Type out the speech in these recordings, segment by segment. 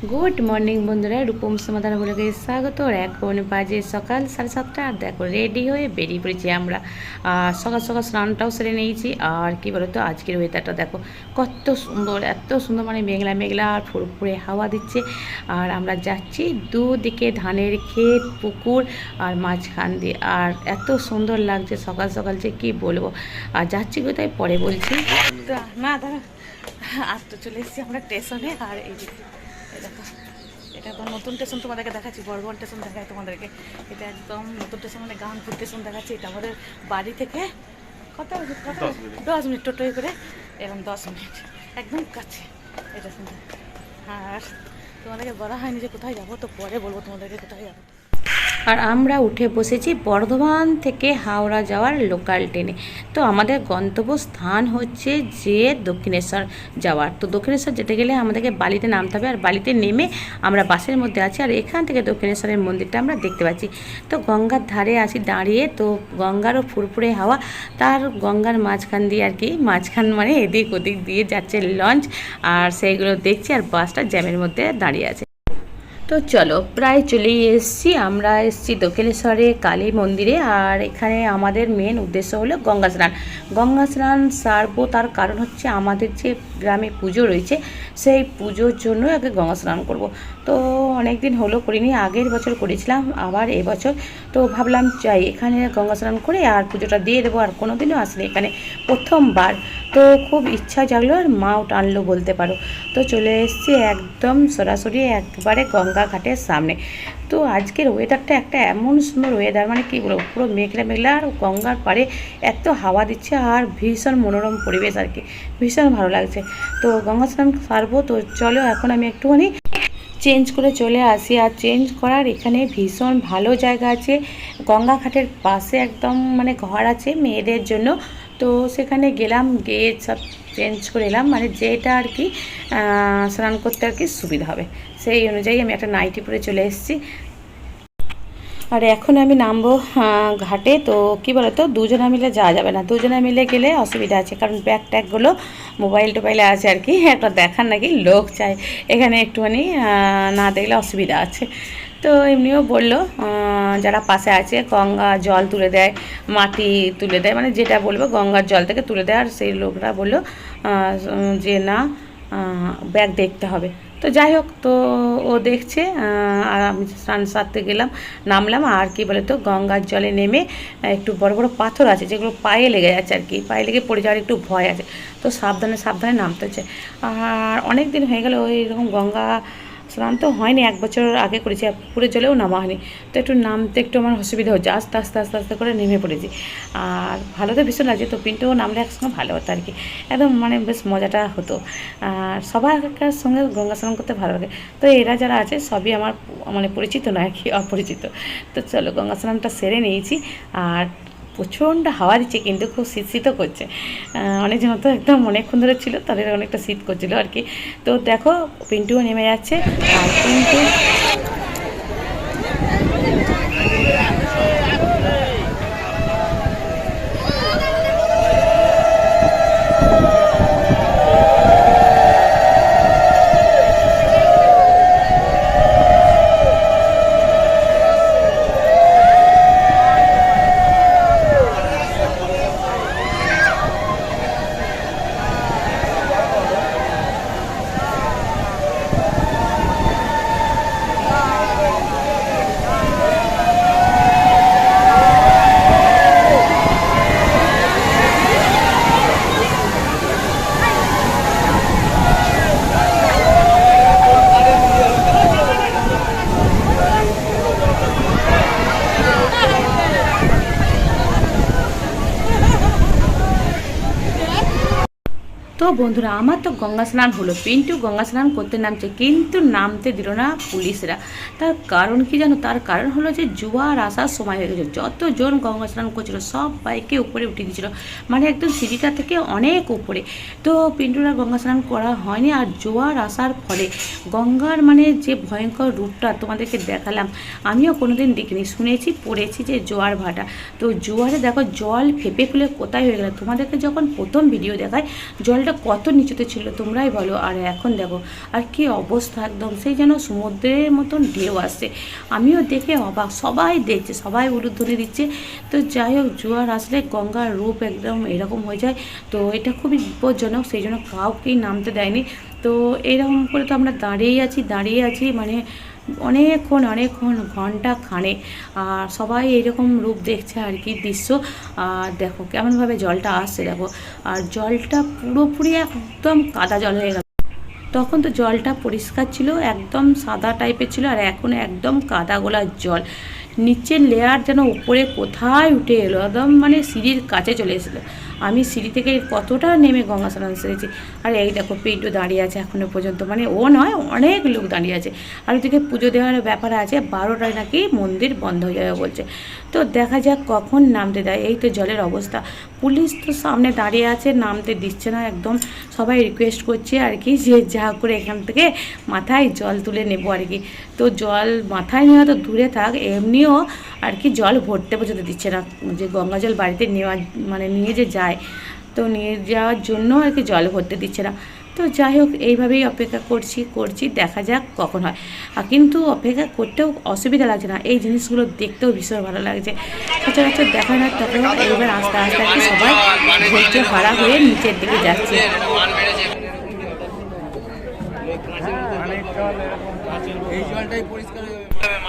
Good morning বন্ধুরা, রূপম সমাধান বলে স্বাগত। আর এখন বাজে সকাল 7:30। আর দেখো রেডি হয়ে বেরিয়ে পড়েছি আমরা। সকাল সকাল স্নানটাও সেরে নিয়েছি। আর কি বলতো, আজকের ওয়েদারটা দেখো কত সুন্দর, এত সুন্দর, মানে মেঘলা মেঘলা আর ফুরফুরে হাওয়া দিচ্ছে। আর আমরা যাচ্ছি দুদিকে ধানের ক্ষেত, পুকুর আর মাঝখান দিয়ে। আর এত সুন্দর লাগছে সকাল সকাল, যে কি বলবো। আর যাচ্ছি কোথায় পরে বলছি। তো না দাঁড়া, আর তো চলে এসেছি আমরা স্টেশনে। আর এই যে দেখো, এটা একদম নতুন স্টেশন তোমাদেরকে দেখাচ্ছি, বর্ধমান স্টেশন দেখায় তোমাদেরকে। এটা একদম নতুন স্টেশন, মানে গানপুর স্টেশন দেখাচ্ছি। এটা আমাদের বাড়ি থেকে কত 10 মিনিট টোটোয় করে, এবং 10 মিনিট একদম কাছে এটা শুনতে। আর তোমাদেরকে বলা হয়নি যে কোথায় যাবো, তো পরে বলবো তোমাদেরকে কোথায় যাবো। আর আমরা উঠে বসেছি বর্ধমান থেকে হাওড়া যাওয়ার লোকাল ট্রেনে। তো আমাদের গন্তব্যস্থান হচ্ছে যে দক্ষিণেশ্বর যাওয়ার। তো দক্ষিণেশ্বর যেতে গেলে আমাদেরকে বালিতে নামতে হবে। আর বালিতে নেমে আমরা বাসের মধ্যে আছি। আর এখান থেকে দক্ষিণেশ্বরের মন্দিরটা আমরা দেখতে পাচ্ছি। তো গঙ্গার ধারে আছি দাঁড়িয়ে। তো গঙ্গারও ফুরফুরে হাওয়া, তার গঙ্গার মাঝখান দিয়ে আর কি, মাঝখান মানে এদিক ওদিক দিয়ে যাচ্ছে লঞ্চ। আর সেইগুলো দেখছি। আর বাসটা জ্যামের মধ্যে দাঁড়িয়ে আছে। তো চলো, প্রায় চলেই এসেছি। আমরা এসেছি দক্ষিণেশ্বরে কালী মন্দিরে। আর এখানে আমাদের মেন উদ্দেশ্য হলো গঙ্গা স্নান। গঙ্গা স্নান সারবো, তার কারণ হচ্ছে আমাদের যে গ্রামে পুজো রয়েছে, সেই পুজোর জন্য আগে গঙ্গা স্নান করব। তো অনেক দিন হলো করিনি, আগের বছর করেছিলাম, আবার এবছর। তো ভাবলাম চাই এখানে গঙ্গা স্নান করে আর পুজোটা দিয়ে দেবো। আর কোনো দিনও আসিনি এখানে, প্রথমবার। তো খুব ইচ্ছা জাগলো, আর মাও টানলো বলতে পারো। তো চলে এসেছি একদম সরাসরি একবারে গঙ্গা ঘাটের সামনে। তো আজকের ওয়েদারটা একটা এমন সুন্দর ওয়েদার, মানে কী বলবো, পুরো মেঘলা মেঘলা। আর গঙ্গার পাড়ে এত হাওয়া দিচ্ছে, আর ভীষণ মনোরম পরিবেশ আর কি, ভীষণ ভালো লাগছে। তো গঙ্গা স্নান সারবো। তো চলো এখন আমি একটুখানি চেঞ্জ করে চলে আসি। আর চেঞ্জ করার এখানে ভীষণ ভালো জায়গা আছে, গঙ্গা ঘাটের পাশে একদম, মানে ঘর আছে মেয়েদের জন্য। তো সেখানে গেলাম, গিয়ে সব চেঞ্জ করে এলাম, মানে যেটা আর কি স্নান করতে আর কি সুবিধা হবে, সেই অনুযায়ী আমি একটা নাইটি পরে চলে এসেছি। আর এখন আমি নামবো ঘাটে। তো কী বলতো, দুজনে মিলে যাওয়া যাবে না, দুজনে মিলে গেলে অসুবিধা আছে, কারণ ব্যাগ ট্যাগগুলো মোবাইল টোবাইলে আছে আর কি, একটা দেখার নাকি লোক চাই এখানে, একটুখানি না দেখলে অসুবিধা আছে। তো এমনিও বললো যারা পাশে আছে, গঙ্গা জল তুলে দেয়, মাটি তুলে দেয়, মানে যেটা বলবো গঙ্গার জল থেকে তুলে দেয়। আর সেই লোকরা বললো যে না, ব্যাগ দেখতে হবে। তো যাই হোক, তো ও দেখছে। আর আমি স্নান সারতে গেলাম, নামলাম। আর কি বলে তো, গঙ্গার জলে নেমে একটু বড় বড় পাথর আছে, যেগুলো পায়ে লেগে যাচ্ছে আর কি, পায়ে লেগে পড়ে যাওয়ার একটু ভয় আছে। তো সাবধানে সাবধানে নামতে হচ্ছে। আর অনেক দিন হয়ে গেল ওই রকম গঙ্গা স্নান তো হয়নি, 1 বছর আগে করেছি, আর পুকুরের জলেও নামা হয়নি। তো একটু নামতে একটু আমার অসুবিধা হচ্ছে, আস্তে আস্তে আস্তে আস্তে করে নেমে পড়েছি। আর ভালো তো ভীষণ লাগছে। তো পিন্টুও নামলে একসঙ্গে ভালো হতো আর কি, একদম মানে বেশ মজাটা হতো। আর সবার সঙ্গে গঙ্গা স্নান করতে ভালো লাগে। তো এরা যারা আছে সবই আমার মানে পরিচিত না আর কি, অপরিচিত। তো চলো, গঙ্গা স্নানটা সেরে নিয়েছি। আর প্রচণ্ড হাওয়া দিচ্ছে, কিন্তু খুব শীত শীতও করছে। অনেকজন তো একদম অনেকক্ষণ ধরে ছিল, তাদের অনেকটা শীত করছিল আর কি। তো দেখো, পিন্টুও নেমে যাচ্ছে। আর পিন্টু তো বন্ধুরা, আমার তো গঙ্গা স্নান হলো, পিন্টু গঙ্গা স্নান করতে নামছে, কিন্তু নামতে দিল না পুলিশরা। তার কারণ কি জানো? তার কারণ হলো যে জোয়ার আসার সময় হয়ে গেছে। যতজন গঙ্গা স্নান করছিল সব বাইকে উপরে উঠে দিয়েছিল, মানে একদম সিঁড়িটা থেকে অনেক উপরে। তো পিন্টুরা গঙ্গা স্নান করা হয়নি। আর জোয়ার আসার ফলে গঙ্গার মানে যে ভয়ঙ্কর রূপটা তোমাদেরকে দেখালাম, আমিও কোনোদিন দেখিনি, শুনেছি পড়েছি যে জোয়ার ভাটা। তো জোয়ারে দেখো জল ফেঁপে খুলে কোথায় হয়ে গেল। তোমাদেরকে যখন প্রথম ভিডিও দেখায়, জলটা কত নিচুতে ছিল তোমরাই বলো। আর এখন দেখো আর কি অবস্থা, একদম সেই যেন সমুদ্রের মতন ঢেউ আসছে। আমিও দেখে অবাক, সবাই দেখছে, সবাই উলুধ্বনি দিচ্ছে। তো যাই হোক, জোয়ার আসলে গঙ্গার রূপ একদম এরকম হয়ে যায়। তো এটা খুবই বিপজ্জনক, সেই জন্য কাউকেই নামতে দেয়নি। তো এরকম করে তো আমরা দাঁড়িয়ে আছি মানে অনেকক্ষণ ঘন্টা খানে। আর সবাই এরকম রূপ দেখছে আর কি দৃশ্য। আর দেখো কেমনভাবে জলটা আসছে দেখো। আর জলটা পুরোপুরি একদম কাদা জল হয়ে গেল। তখন তো জলটা পরিষ্কার ছিল, একদম সাদা টাইপের ছিল, আর এখন একদম কাদা গোলার জল। নিচের লেয়ার যেন উপরে কোথায় উঠে এলো, একদম মানে সিঁড়ির কাছে চলে এসেছিলো। আমি সিঁড়ি থেকে কতটা নেমে গঙ্গা স্নান সেরেছি। আর এই দেখো পিন্টু দাঁড়িয়ে আছে এখনও পর্যন্ত, মানে ও নয়, অনেক লোক দাঁড়িয়ে আছে। আর ওদিকে পুজো দেওয়ার ব্যাপার আছে, 12টায় নাকি মন্দির বন্ধ হয়ে যাবে বলছে। তো দেখা যাক কখন নামতে দেয়। এই তো জলের অবস্থা, পুলিশ তো সামনে দাঁড়িয়ে আছে, নামতে দিচ্ছে না একদম। সবাই রিকোয়েস্ট করছে আর কি যে যা করে এখান থেকে মাথায় জল তুলে নেবো আর কি। তো জল মাথায় নেওয়া তো দূরে থাক, এমনিও আর কি জল ভরতে পর্যন্ত দিচ্ছে না, যে গঙ্গা জল বাড়িতে নেওয়া মানে নিয়ে যে যায়, তো নিয়ে যাওয়ার জন্য আর কি জল ভরতে দিচ্ছে না। তো যাই হোক, এইভাবেই অপেক্ষা করছি, দেখা যাক কখন হয়। কিন্তু অপেক্ষা করতেও অসুবিধা লাগছে না, এই জিনিসগুলো দেখতেও ভীষণ ভালো লাগছে। সচরাচর দেখা না, তখন এইবার আস্তে আস্তে আর কি সবাই ধৈর্য হারা হয়ে নিচের দিকে যাচ্ছে।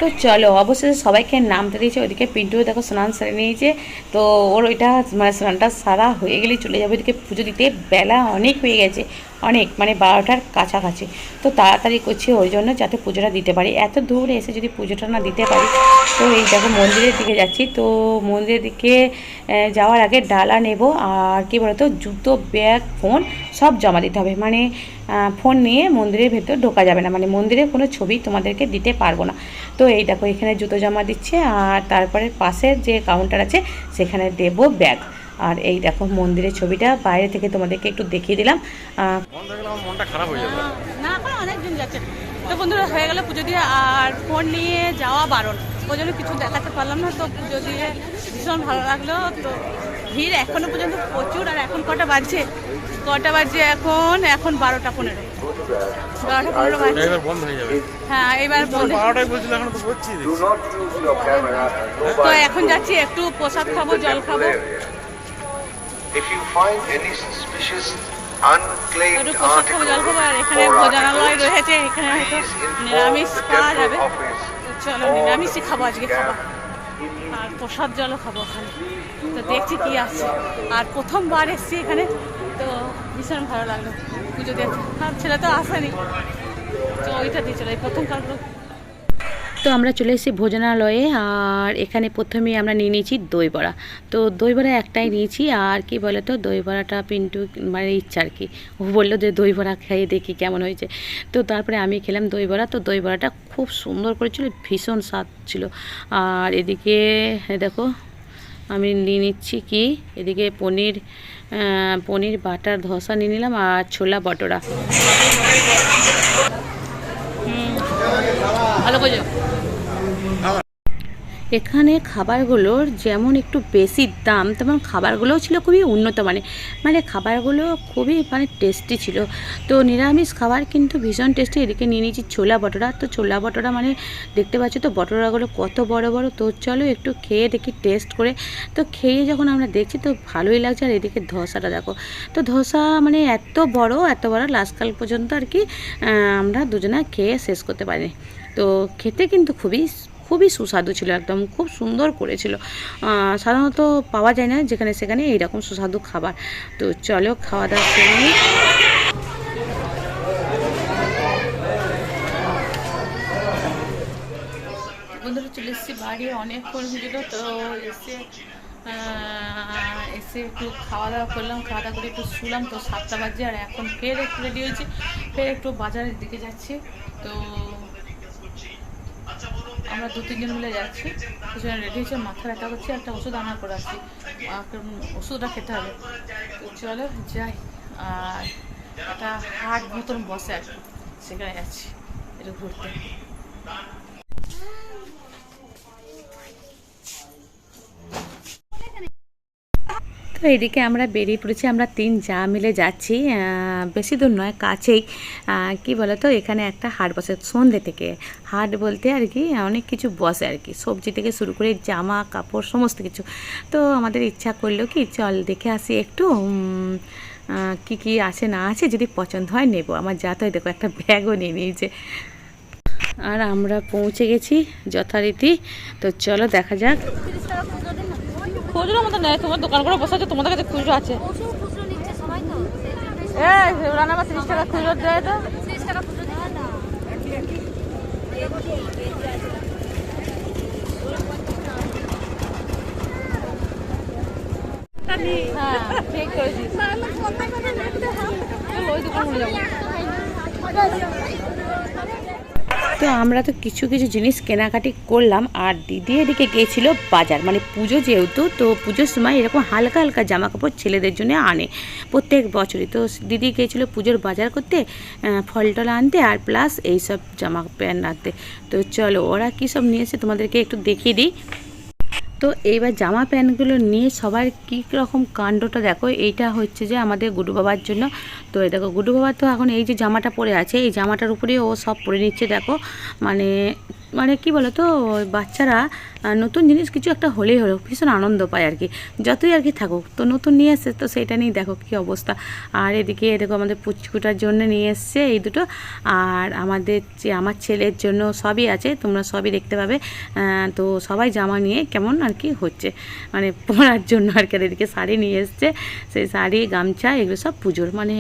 তো চলো, অবশেষে সবাইকে নামতে দিয়েছে। ওইদিকে পিন্টু দেখো স্নান সেরে নিয়েছে। তো ওর ওইটা মানে স্নানটা সারা হয়ে গেলেই চলে যাবে ওইদিকে পুজো দিতে। বেলা অনেক হয়ে গেছে, অনেক মানে 12টার কাছাকাছি। তো তাড়াতাড়ি করছি ওই জন্য, যাতে পুজোটা দিতে পারি। এত দূর এসে যদি পুজোটা না দিতে পারি। তো এই দেখো মন্দিরের দিকে যাচ্ছি। তো মন্দিরের দিকে যাওয়ার আগে ডালা নেব, আর কি বলতো জুতো, ব্যাগ, ফোন সব জমা দিতে হবে। মানে ফোন নিয়ে মন্দিরের ভেতর ঢোকা যাবে না, মানে মন্দিরের কোনো ছবি তোমাদেরকে দিতে পারবো না। তো এই দেখো এখানে জুতো জমা দিচ্ছে, আর তারপরে পাশের যে কাউন্টার আছে সেখানে দেবো ব্যাগ। আর এই দেখো মন্দিরের ছবিটা বাইরে থেকে তোমাদেরকে একটু দেখিয়ে দিলাম। মনটা খারাপ হয়ে যাবে না, এখন অনেক দিন যাচ্ছে। তো বন্ধুরা হয়ে গেল পুজো দিয়ে, আর ফোন নিয়ে যাওয়া বারণ, ওই জন্য কিছু দেখাতে পারলাম না। তো পুজো দিয়ে ভীষণ ভালো লাগলো। তো ভিড় এখনো পর্যন্ত প্রচুর। আর এখন কটা বাজছে এখন 12টা 15, 12টা 15 বাজছে। বন্ধ হয়ে যাবে। হ্যাঁ, এবার বন্ধ। 12টায় বলছিল, এখন তো বলছি। তো এখন যাচ্ছি, একটু প্রসাদ খাবো, জল খাবো। একটু প্রসাদ খাবো, জল খাবো। আর এখানে ভোজনালয় রয়েছে, এখানে হয়তো নিরামিষ পাওয়া যাবে। চলো নিরামিষই খাবো আজকে, খাবার আর প্রসাদ জলও খাবো ওখানে। তো দেখছি কি আসছে। আর প্রথমবার এসছি এখানে, তো ভীষণ ভালো লাগলো পুজো দেখতে। আর ছেলে তো আসেনি, তো ওইটা দিয়ে চলো, এই প্রথম কালগুলো। তো আমরা চলে এসেছি ভোজনালয়ে। আর এখানে প্রথমেই আমরা নিয়ে নিয়েছি দই বড়া। তো দই বড়া একটাই নিয়েছি। আর কি বলে তো, দই বড়াটা পিন্টু মানে ইচ্ছা আর কি, ও বললো যে দই বড়া খেয়ে দেখি কেমন হয়েছে। তো তারপরে আমি খেলাম দই বড়া। তো দই বড়াটা খুব সুন্দর করেছিল, ভীষণ স্বাদ ছিল। আর এদিকে দেখো আমি নিয়ে নিচ্ছি কি, এদিকে পনির বাটার ধোসা নিয়ে নিলাম, আর ছোলা বটোরা। ভালো করে এখানে খাবারগুলোর যেমন একটু বেশি দাম, তেমন খাবারগুলোও ছিল খুবই উন্নত মানে খাবারগুলো খুবই মানে টেস্টি ছিল। তো নিরামিষ খাবার কিন্তু ভীষণ টেস্টি। এদিকে নিয়ে নিয়েছি ছোলা বটোরা। তো ছোলা বটোরা মানে দেখতে পাচ্ছ তো বটোরাগুলো কত বড় বড়। তো চলো একটু খেয়ে দেখি, টেস্ট করে। তো খেয়ে যখন আমরা দেখছি তো ভালোই লাগছে। আর এদিকে ধোসাটা দেখো, তো ধোসা মানে এত বড় লাস্টকাল পর্যন্ত আর কি আমরা দুজনে খেয়ে শেষ করতে পারিনি। তো খেতে কিন্তু খুবই সুস্বাদু ছিল, একদম খুব সুন্দর করেছিল। সাধারণত পাওয়া যায় না যেখানে সেখানে এইরকম সুস্বাদু খাবার। তো চলো খাওয়া দাওয়া করে নিই। বন্ধুরা চলে এসেছি বাড়ি, অনেকক্ষণ হয়েছিল। তো এসে একটু খাওয়া দাওয়া করলাম, খাওয়া দাওয়া করে একটু শুলাম। তো 7টা বাজে, আর এখন ফের একটু রেডি হয়েছি, ফের একটু বাজারের দিকে যাচ্ছি। তো আমরা 2-3 জন মিলে যাচ্ছি। দুজনে রেডি হয়েছে, মাথা ব্যথা করছে, একটা ওষুধ আনার করে আসছি, ওষুধটা খেতে হবে। তো চলো যাই। আর একটা হাট মতন বসে আর কি, সেখানে যাচ্ছি একটু ঘুরতে। তো এদিকে আমরা বেরিয়ে পড়েছি, আমরা 3 যা মিলে যাচ্ছি, বেশি দূর নয়, কাছেই। কি বলো তো, এখানে একটা হাট বসে সন্ধ্যে থেকে। হাট বলতে আর কি অনেক কিছু বসে আর কি, সবজি থেকে শুরু করে জামা কাপড় সমস্ত কিছু। তো আমাদের ইচ্ছা করলো কি চল দেখে আসি একটু কি কি আছে না আছে, যদি পছন্দ হয় নেব। আমার যা তাই দেখো একটা ব্যাগও নিয়ে নিয়েছে। আর আমরা পৌঁছে গেছি যথারীতি। তো চলো দেখা যাক। খুচরো মতো নেই, তোমার দোকান করে বসে আছে, তোমাদের কাছে খুচরো আছে? রান্না 30 টাকা খুচরো দেয় তো। হ্যাঁ ঠিক করেছিস। ওই দোকানে যাবো। তো আমরা তো কিছু কিছু জিনিস কেনাকাটি করলাম, আর দিদি এদিকে গিয়েছিল বাজার, মানে পুজো যেহেতু, তো পুজোর সময় এরকম হালকা হালকা জামা কাপড় ছেলেদের জন্য আনে প্রত্যেক বছরই। তো দিদি গিয়েছিল পুজোর বাজার করতে, ফল টল আনতে, আর প্লাস এইসব জামা প্যান্ট আনতে। তো চলো ওরা কী সব নিয়েছে তোমাদেরকে একটু দেখিয়ে দিই। তো এইবার জামা প্যান্টগুলো নিয়ে সবার কী রকম কাণ্ডটা দেখো। এইটা হচ্ছে যে আমাদের গুডু বাবার জন্য। তো এই দেখো গুডু বাবা তো এখন এই যে জামাটা পরে আছে, এই জামাটার উপরেই ও সব পরে নিচ্ছে দেখো। মানে মানে কি বলো তো, বাচ্চারা নতুন জিনিস কিছু একটা হলেই হলো ভীষণ আনন্দ পায় আর কি, যতই আর কি থাকুক। তো নতুন নিয়ে এসছে, তো সেটা নিয়েই দেখো কী অবস্থা। আর এদিকে দেখো আমাদের পুচকুটার জন্য নিয়ে এসছে এই দুটো, আর আমাদের যে আমার ছেলের জন্য সবই আছে, তোমরা সবই দেখতে পাবে। তো সবাই জামা নিয়ে কেমন আর কি হচ্ছে, মানে পরার জন্য আর কি। আর এদিকে শাড়ি নিয়ে এসছে, সেই শাড়ি গামছা এগুলো সব পুজোর মানে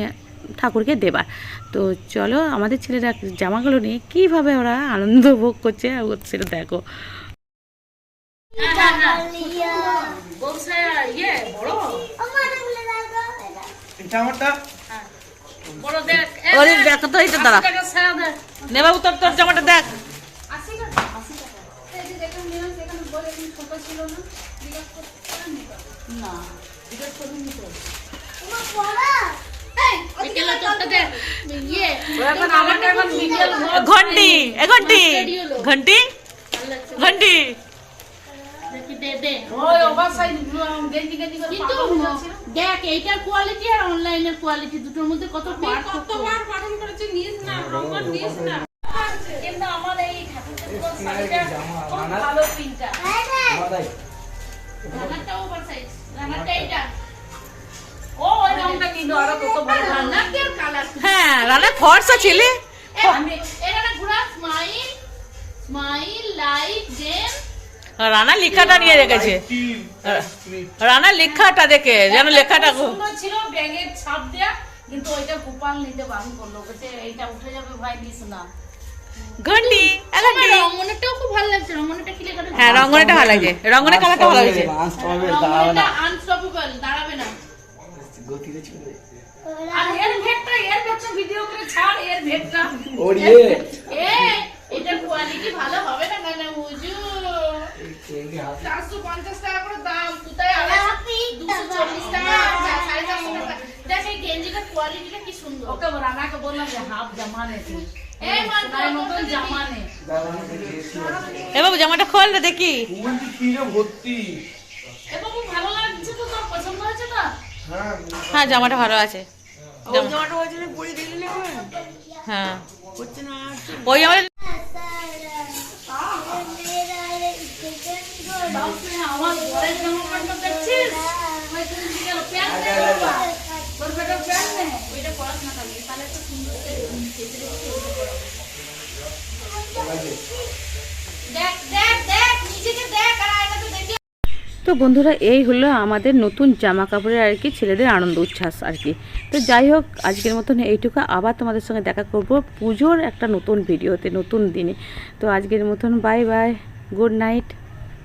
ঠাকুরকে দেবার। তো চলো আমাদের ছেলেরা জামাগুলো নিয়ে কীভাবে ওরা আনন্দ ভোগ করছে সেটা দেখো। দেখো তো এইটা দাঁড়া নেবাবু, তোর জামাটা দেখ। ঘন্টি ঘন্টি ঘন্টি ঘন্টি দেখ এইটার কোয়ালিটি আর অনলাইনের কোয়ালিটি দুটোর মধ্যে কত পার্থক্য। কিন্তু আমার এই ভালো প্রিন্টটা, রানারটা ওভার সাইজ, রানারটা এইটা। ও ওই রংটা কিন্তু আরো কত ভালো, রানার কি কালার। হ্যাঁ রানা ফর্সা ছেলে। আমি এটা না পুরো স্মাইল স্মাইল লাইক জেম। রানা লেখাটা নিয়ে রেখেছে, রানা লেখাটা দেখে যেন লেখাটা সুন্দর ছিল, ব্যাগের ছাপ দেয়া, কিন্তু ওইটা গোপাল নিতে বারণ করলো, বলছে এইটা উঠে যাবে ভাই, দিস না। ঘন্টি রঙনেরটাও খুব ভালো লাগছে, রঙনেরটা কি লেখাটা। হ্যাঁ রঙনেরটা ভালো লাগছে, রঙনের কালারটা ভালো লাগছে। রঙনেরটা আনস্টপেবল, দাঁড়াবে না। আর এর ভেটটা ভিডিও করে ছাড়, এর ভেটটা ওরে এটার কোয়ালিটি ভালো হবে না কেন বুঝু। 450 টাকা করে দাম, কোথায় 240 টাকা, 450 টাকা। দেখ এই গেঞ্জিটার কোয়ালিটিটা কি সুন্দর। ওকে রানাকে বললাম যে হাফ জামা নে, এই মাত্র নতুন জামা নে। এ বাবু জামাটা খোল না দেখি। ভর্তি। এ বাবু ভালো লাগছে তো, তোর পছন্দ হয়েছে তো? হ্যাঁ জামাটা ভালো আছে। জামাটা হয়েছে পরে দিলি না? হ্যাঁ হচ্ছে না ওই আমার আমার বরের জামা প্যান্ট দেখছিস, প্যান্ট নেই বাবা, তোর বেটার প্যান্ট নেই, ওইটা পরাস না খালি, তাহলে তো সুন্দর দেখ দেখ দেখ নিজেকে দেখ, আর আয়নাতে দেখি। তো বন্ধুরা এই হলো আমাদের নতুন জামা কাপড়ের আর কি ছেলেদের আনন্দ উচ্ছ্বাস আর কি। তো যাই হোক আজকের মতন এইটুকু, আবার তোমাদের সঙ্গে দেখা করব পুজোর একটা নতুন ভিডিওতে নতুন দিনে। তো আজকের মতন বাই বাই, গুড নাইট।